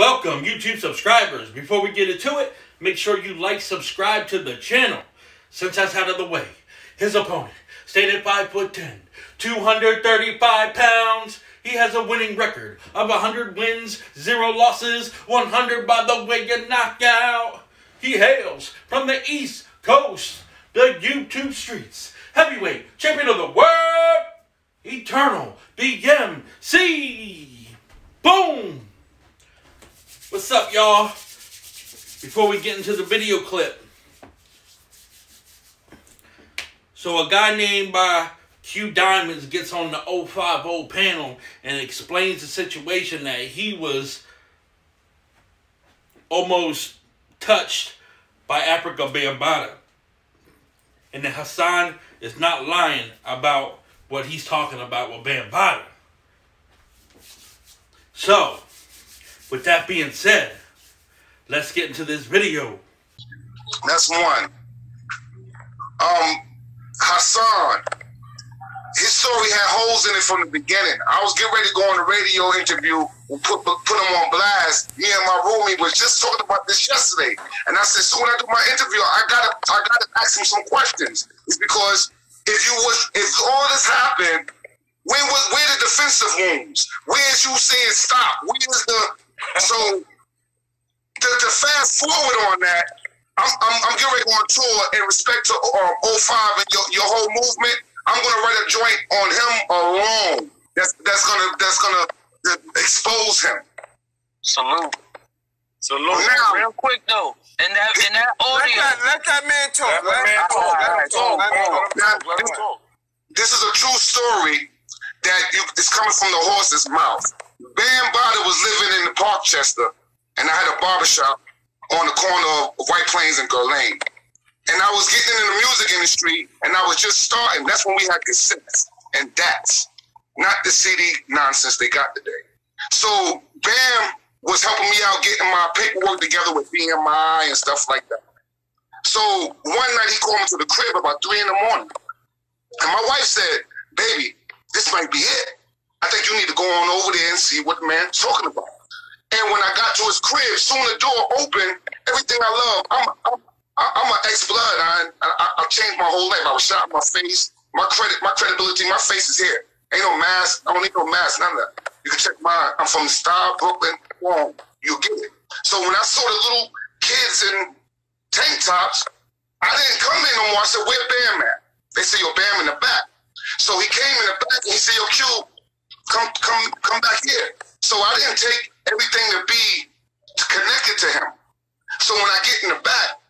Welcome, YouTube subscribers. Before we get into it, make sure you like, subscribe to the channel. Since that's out of the way, his opponent, stayed at 5'10", 235 pounds. He has a winning record of 100 wins, 0 losses, 100 by the way of knockout. He hails from the East Coast, the YouTube streets. Heavyweight champion of the world, Eternal DMC. Boom! What's up, y'all? Before we get into the video clip. So a guy named Q Diamonds gets on the 050 panel and explains the situation that he was almost touched by Afrika Bambaataa. And that Hassan is not lying about what he's talking about with Bambaataa. So, with that being said, let's get into this video. That's one. Hassan, his story had holes in it from the beginning. I was getting ready to go on a radio interview and put him on blast. Me and my roomie was just talking about this yesterday, and I said, so when I do my interview, I gotta ask him some questions. It's because if all this happened, where the defensive wounds? Where's you saying stop? Where's the so to fast forward on that? I'm getting ready to go on tour in respect to 05 and your whole movement. I'm gonna write a joint on him alone. That's gonna expose him. Salute. Now, real quick though, in that audio, let that man talk. Let him talk. This is a true story that is coming from the horse's mouth. Bambaataa was living in the Parkchester, and I had a barbershop on the corner of White Plains and Gurlane. And I was getting in the music industry, and I was just starting. That's when we had cassettes and DATs, not the CD nonsense they got today. So Bam was helping me out getting my paperwork together with BMI and stuff like that. So one night he called me to the crib about 3 in the morning. And my wife said, baby, this might be it. I think you need to go on over there and see what the man's talking about. And when I got to his crib, soon the door opened, everything I love, I'm an ex-blood. I changed my whole life. I was shot in my face. My credibility, my face is here. Ain't no mask. I don't need no mask, none of that. You can check mine. I'm from the Star, Brooklyn. Well, you'll get it. So when I saw the little kids in tank tops, I didn't come in no more. I said, where Bam at? They said, yo, Bam in the back. So he came in the back and he said, yo, Q, come back here. So I didn't take everything to be connected to him. So when I get in the back,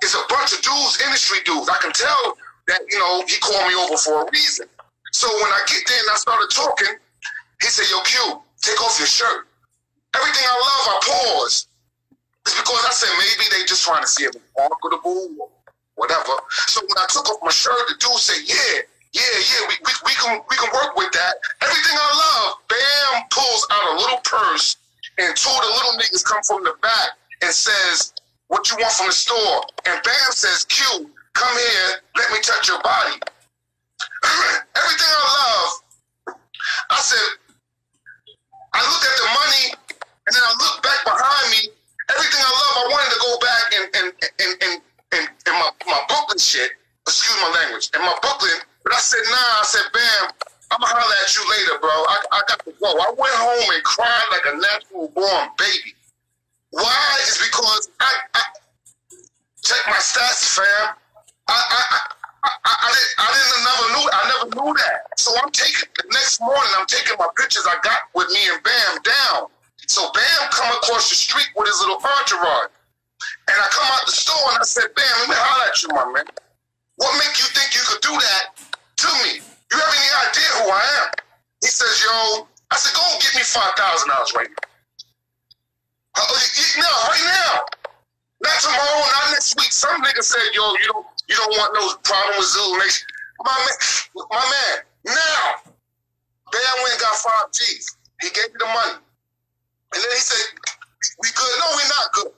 it's a bunch of dudes, industry dudes. I can tell that, he called me over for a reason. So when I get there and I started talking, he said, yo, Q, take off your shirt. Everything I love, I pause. It's because I said maybe they just trying to see if I'm marketable or whatever. So when I took off my shirt, the dude said, yeah, we can work with that. Everything I love, Bam pulls out a little purse and 2 of the little niggas come from the back and says, what you want from the store? And Bam says, Q, come here, let me touch your body. Everything I love, I said, I looked at the money and then I looked back behind me. Everything I love, I wanted to go back and my Brooklyn shit, excuse my language, and my Brooklyn, but I said, nah, I said, Bam, I'm gonna holler at you later, bro. I got to go. I went home and cried like a natural born baby. Why? Is because I check my stats, fam. I never knew that. So I'm taking the next morning. I'm taking my pictures I got with me and Bam down. So Bam come across the street with his little entourage, and I come out the store and I said, Bam, let me holler at you, my man. What make you think you could do that to me? You have any idea who I am? He says, yo. I said, go and get me $5,000 right now. No, right now. Not tomorrow, not next week. Some nigga said, yo, you don't want no problem with Zulu Nation. My man, now. Bam went and got 5 G's. He gave me the money. And then he said, we good? No, we not good.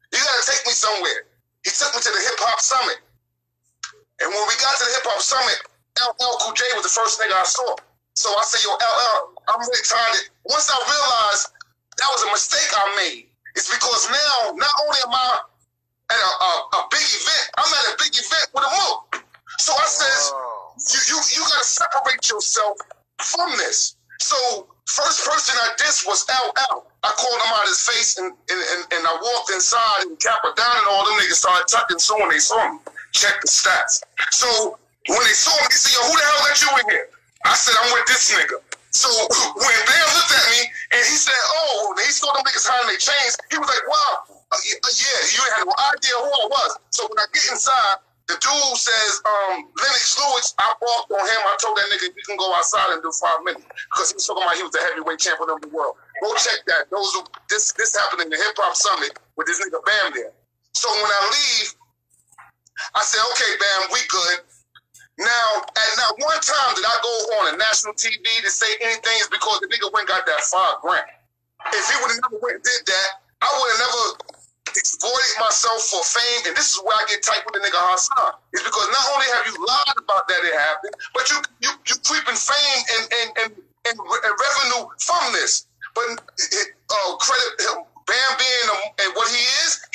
You gotta take me somewhere. He took me to the hip hop summit. And when we got to the hip hop summit, LL Cool J was the first nigga I saw. So I said, yo, LL, I'm really tired. Once I realized that was a mistake I made. It's because now, not only am I at a big event, I'm at a big event with a mook. So I says, you gotta separate yourself from this. So first person I dissed was LL. I called him out his face and I walked inside and Capadon and all them niggas started tucking soon when they saw me. Check the stats. So when they saw me, they said, yo, who the hell let you in here? I said, I'm with this nigga. So when Bam looked at me and he said, oh, and he saw them niggas hiding their chains, he was like, wow, yeah, you had no idea who I was. So when I get inside, the dude says, Lennox Lewis, I walked on him. I told that nigga, you can go outside and do 5 minutes. Because he was talking about he was the heavyweight champion of the world. Go check that. This happened in the Hip Hop Summit with this nigga Bam there. So when I leave, I said, okay, Bam, we good. Now, at not one time did I go on a national TV to say anything is because the nigga went and got that $5 grand. If he would have never went and did that, I would have never exploited myself for fame, and this is where I get tight with the nigga Hassan. It's because not only have you lied about that it happened, but you creeping fame and revenue from this. But credit him, Bam being and what he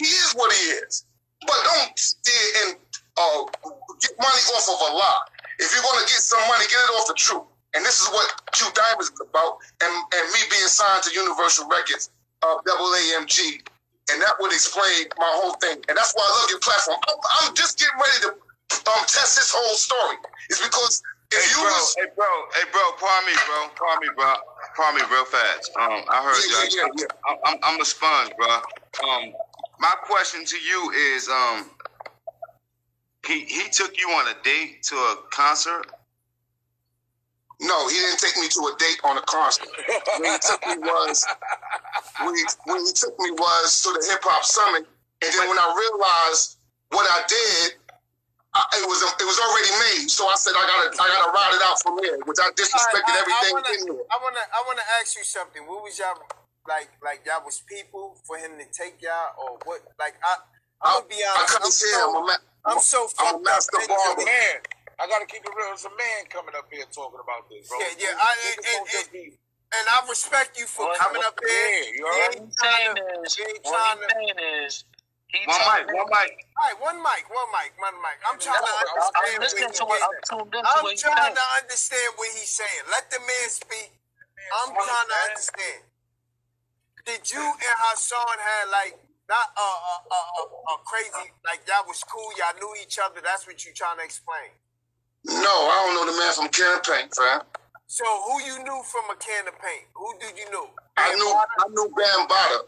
is what he is. But don't steer and get money off of a lie. If you're gonna get some money, get it off the truth. And this is what Q Diamond's about, and me being signed to Universal Records, AAMG. And that would explain my whole thing. And that's why I love your platform. I'm just getting ready to test this whole story. It's because if Hey, bro, pardon me real fast. I heard you. Yeah. I'm a sponge, bro. My question to you is, he took you on a date to a concert? No, he didn't take me to a date on a concert. When he took me was to the Hip Hop Summit, and then when I realized what I did, it was already made. So I said I gotta ride it out from there, which I disrespected everything in there. I wanna ask you something. What was y'all like y'all was people for him to take y'all, or what? Like I'm gonna be honest. I couldn't tell. I'm so fucked up. Master barber. Man, I gotta keep it real. There's a man coming up here talking about this, bro. Yeah. And I respect you for coming up here. What he's saying is, one mic. All right, one mic. I'm trying to understand. I'm trying to understand what he's saying. Let the man speak. I'm trying to understand. Did you and Hassan had like not a crazy, like y'all was cool, y'all knew each other? That's what you trying to explain. No, I don't know the man from Can of Paint, fam. So who you knew from a can of paint? Who did you know? I knew Bambaataa.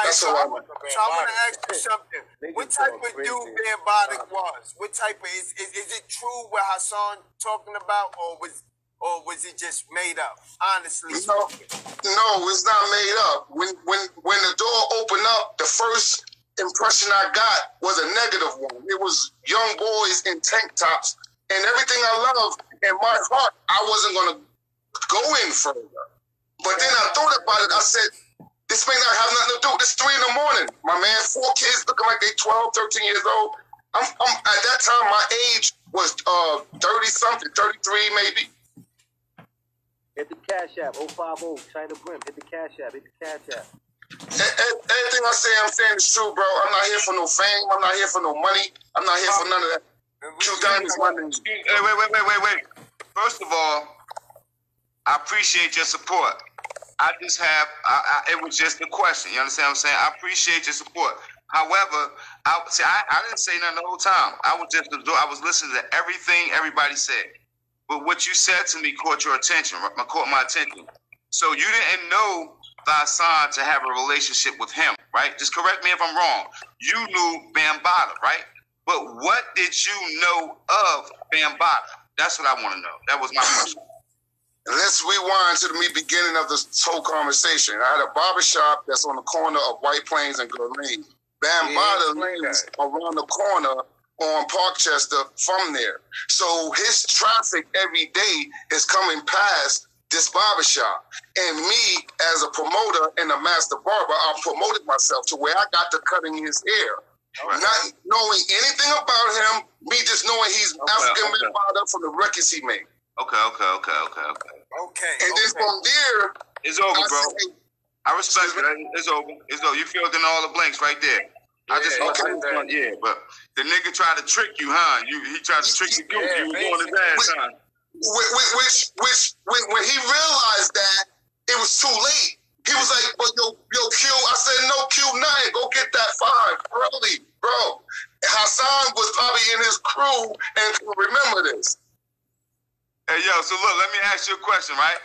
That's all I know. So I want to ask you something. What type of dude Bambaataa was? What type of is it true what Hassan talking about, or was it just made up? Honestly, no, it's not made up. When the door opened up, the first impression I got was a negative one. It was young boys in tank tops, and everything I love in my heart, I wasn't gonna go in further. But then I thought about it. I said, this may not have nothing to do. It's 3 a.m. My man, 4 kids looking like they 12, 13 years old. I'm at that time, my age was 30-something, 33 maybe. Hit the Cash App, 050, China Brim. Hit the Cash App, Everything I say, I'm saying is true, bro. I'm not here for no fame. I'm not here for no money. I'm not here for none of that. Q Diamond's my name. Wait. First of all, I appreciate your support. I just have, it was just a question. You understand what I'm saying? I appreciate your support. However, I didn't say nothing the whole time. I was listening to everything everybody said. But what you said to me caught your attention, caught my attention. So you didn't know Hassan to have a relationship with him, right? Just correct me if I'm wrong. You knew Bambaataa, right? But what did you know of Bambaataa? That's what I want to know. That was my question. Let's rewind to the beginning of this whole conversation. I had a barbershop that's on the corner of White Plains and Gurnee. Bambaataa lives around the corner on Parkchester from there. So his traffic every day is coming past this barbershop. And me, as a promoter and a master barber, I promoted myself to where I got to cutting his hair. Right. Not knowing anything about him, me just knowing he's African Bambaataa from the records he made. Okay. And then from there, it's over, bro. I respect it. It's over. It's over. You filled in all the blanks right there. I just yeah, but the nigga tried to trick you, huh? He tried to trick you. You was on his ass, huh? Which when he realized that it was too late, he was like, "But yo, Q." I said, "No, Q9, go get that 5 early, bro." Hassan was probably in his crew and remember this. Hey, yo, so look, let me ask you a question, right?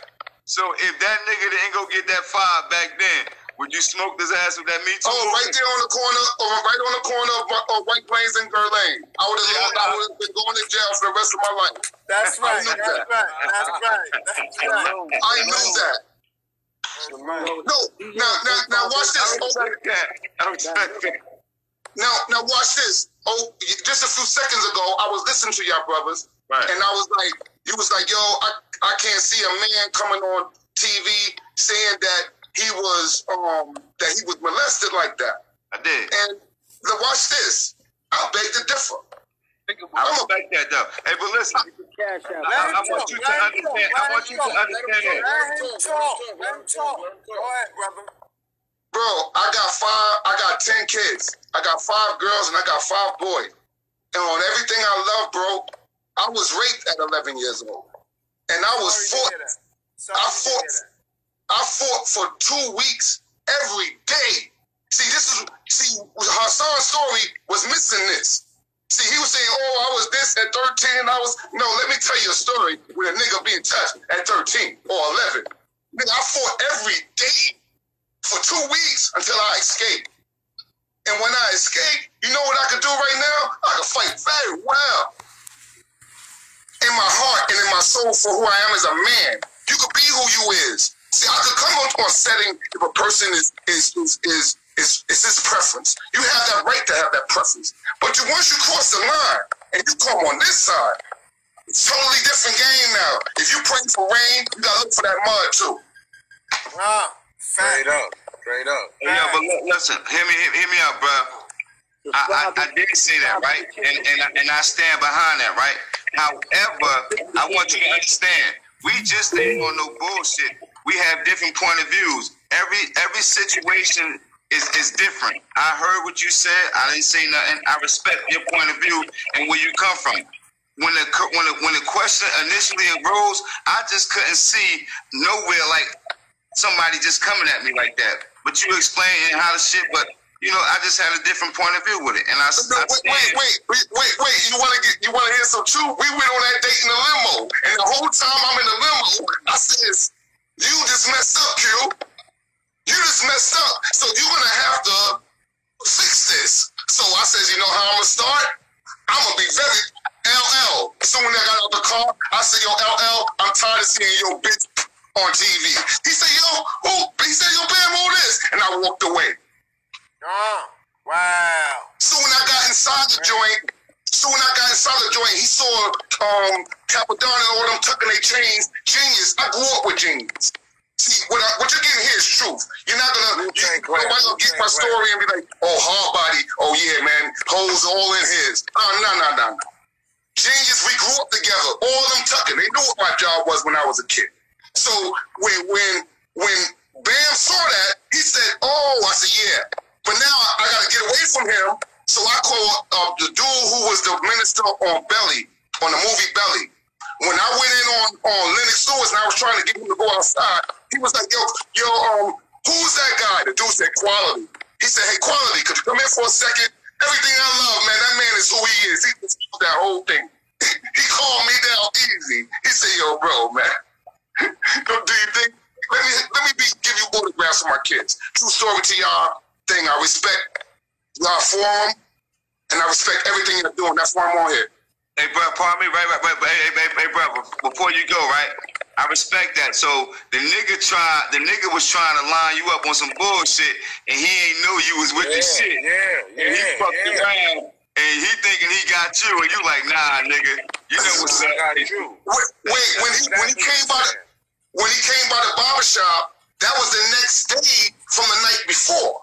So if that nigga didn't go get that 5 back then, would you smoke his ass with that Me Too? Oh, right there on the corner, right on the corner of White Plains and Gurlane. I would have been going to jail for the rest of my life. That's right. That's right. I knew that. No, now watch this. Now watch this. Oh, just a few seconds ago, I was listening to y'all brothers, right. And I was like, you was like, yo, I can't see a man coming on TV saying that he was molested like that. I did. And watch this. I beg to differ. I respect that though. Hey, but listen, I want you to understand. I want you to understand that. Let him talk. Go ahead, brother. Bro, I got 10 kids. I got 5 girls and I got 5 boys. And on everything I love, bro, I was raped at 11 years old. And I fought for 2 weeks every day. Hassan's story was missing this. See, he was saying, oh, I was this at 13. No, let me tell you a story with a nigga being touched at 13 or 11. Nigga, I fought every day for 2 weeks until I escaped. And when I escaped, you know what I could do right now? I could fight very well. In my heart and in my soul for who I am as a man. You could be who you is. See, I could come onto a setting if a person is his preference. You have that right to have that preference. But once you cross the line and you come on this side, it's a totally different game now. If you pray for rain, you gotta look for that mud too. Straight up. Hey, yo, but listen, hear me out, bro. I did say that, right? And I stand behind that, right? However, I want you to understand, we just ain't on no bullshit. We have different point of views. Every situation is different. I heard what you said. I didn't say nothing. I respect your point of view and where you come from. When the question initially arose, I just couldn't see nowhere like somebody just coming at me like that. But you explained how the shit, but you know, I just had a different point of view with it. And I wait. You wanna hear some truth? We went on that date in the limo, and the whole time I'm in the limo, I says, you just messed up, Q. You just messed up. So you're gonna have to fix this. So I says, you know how I'm gonna start? I'm gonna be very LL. So when I got out the car, I said, yo, LL, I'm tired of seeing your bitch on TV. He said, yo, who? He said, yo, Bam, who this? And I walked away. Oh, wow. So when I got inside the joint, he saw Capadonna and all them tucking their chains. Genius. I grew up with Genius. See, what you're getting here is truth. You're not gonna get my story and be like, oh, hard body. Oh yeah, man, hoes all in his. No. Genius, we grew up together. All them tucking. They knew what my job was when I was a kid. So when Bam saw that, he said, oh, I said, yeah. But now I got to get away from him. So I called the dude who was the minister on Belly, on the movie Belly. When I went in on Lennox Lewis and I was trying to get him to go outside, he was like, yo, who's that guy? The dude said, Quality. He said, hey, Quality, could you come in for a second? Everything I love, man, that man is who he is. He just that whole thing. He called me down easy. He said, yo, bro, man, do you think, let me give you autographs for my kids. True story to y'all thing. I respect y'all forum, and I respect everything you're doing. That's why I'm on here. Hey, bro, pardon me, right. Hey, bro, before you go, right? I respect that. So the nigga was trying to line you up on some bullshit, and he ain't know you was with this shit. And he fucked around, and he thinking he got you, and you like, nah, nigga, you know what's up. Wait, when he came by the barbershop, that was the next day from the night before.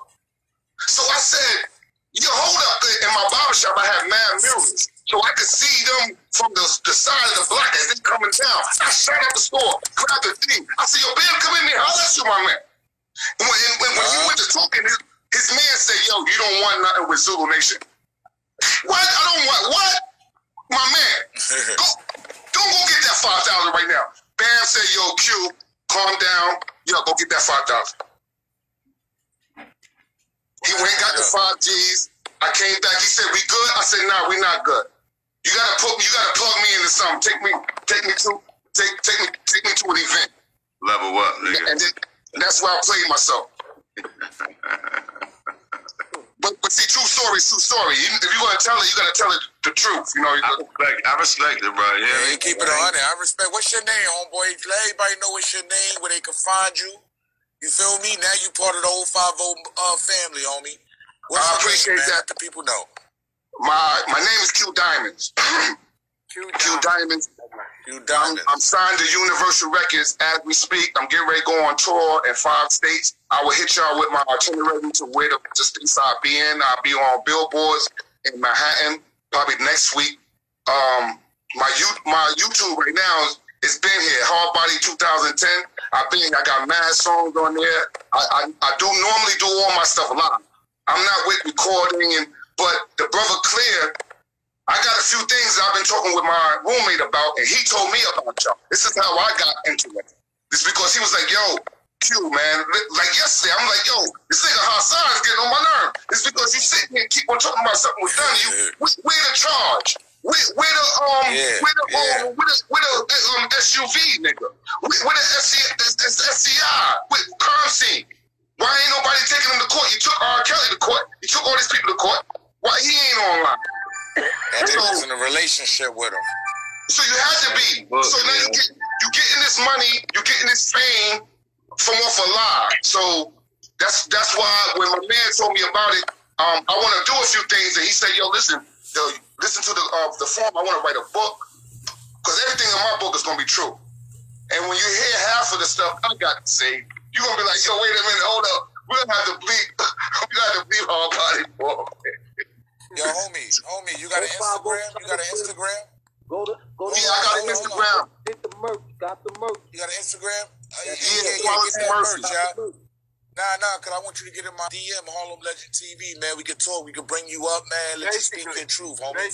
So I said, yo, hold up. In my barbershop, I have mad mirrors. So I could see them from the side of the block as they coming down. I shut up the store, grabbed the thing. I said, yo, Bam, come in here. I'll let you, my man. When you went to talking, his man said, yo, you don't want nothing with Zulu Nation. What? I don't want what? My man, don't go get that 5,000 right now. Bam said, yo, Q, calm down. Yo, go get that 5,000. He went and got the 5 G's. I came back. He said, we good? I said, nah, we not good. You gotta plug me into something. Take me to an event. Level up, nigga. And that's why I played myself. But see, true story. If you're gonna tell it, you gotta tell it the truth. You know. I respect it, bro. Yeah, keep it 100. I respect. What's your name, homeboy? Let everybody know what's your name, where they can find you. You feel me? Now you part of the old 50 family, homie. I appreciate that. Let the people know. My name is Q Diamonds. Q Diamonds. I'm signed to Universal Records as we speak. I'm getting ready to go on tour in 5 states. I will hit y'all with my itinerary to where the states I'll be in. I'll be on billboards in Manhattan probably next week. My YouTube right now it's been here. Hard Body 2010. I got mad songs on there. I do normally do all my stuff live. I'm not with recording, but the brother Clear, I got a few things I've been talking with my roommate about, and he told me about y'all. This is how I got into it. It's because he was like, yo, Q, man. Like yesterday, I'm like, yo, this nigga Hassan is getting on my nerve. It's because you sit here and keep on talking about something was done to you. Where the charge? Where the SUV, nigga? Where the SCI? With crime scene? Why ain't nobody taking him to court? You took R. Kelly to court. You took all these people to court. Why he ain't online? And they was in a relationship with him. So you had to be. So now you getting this money, you getting this fame from off a lie. So that's why when my man told me about it, I want to do a few things, and he said, yo, listen to the form. I want to write a book because everything in my book is gonna be true. And when you hear half of the stuff I got to say, you're gonna be like, yo, wait a minute, hold up. We're gonna have to bleep. We got to bleep our body for. Yo, homie, you got an Instagram? You got an Instagram? Go to yeah, I got an Instagram. Hit the merch. Got the merch. You got an Instagram? Yeah, get that merch, y'all. Nah, cause I want you to get in my DM, Harlem Legend TV, man. We can talk. We can bring you up, man. Let you speak your truth, homie.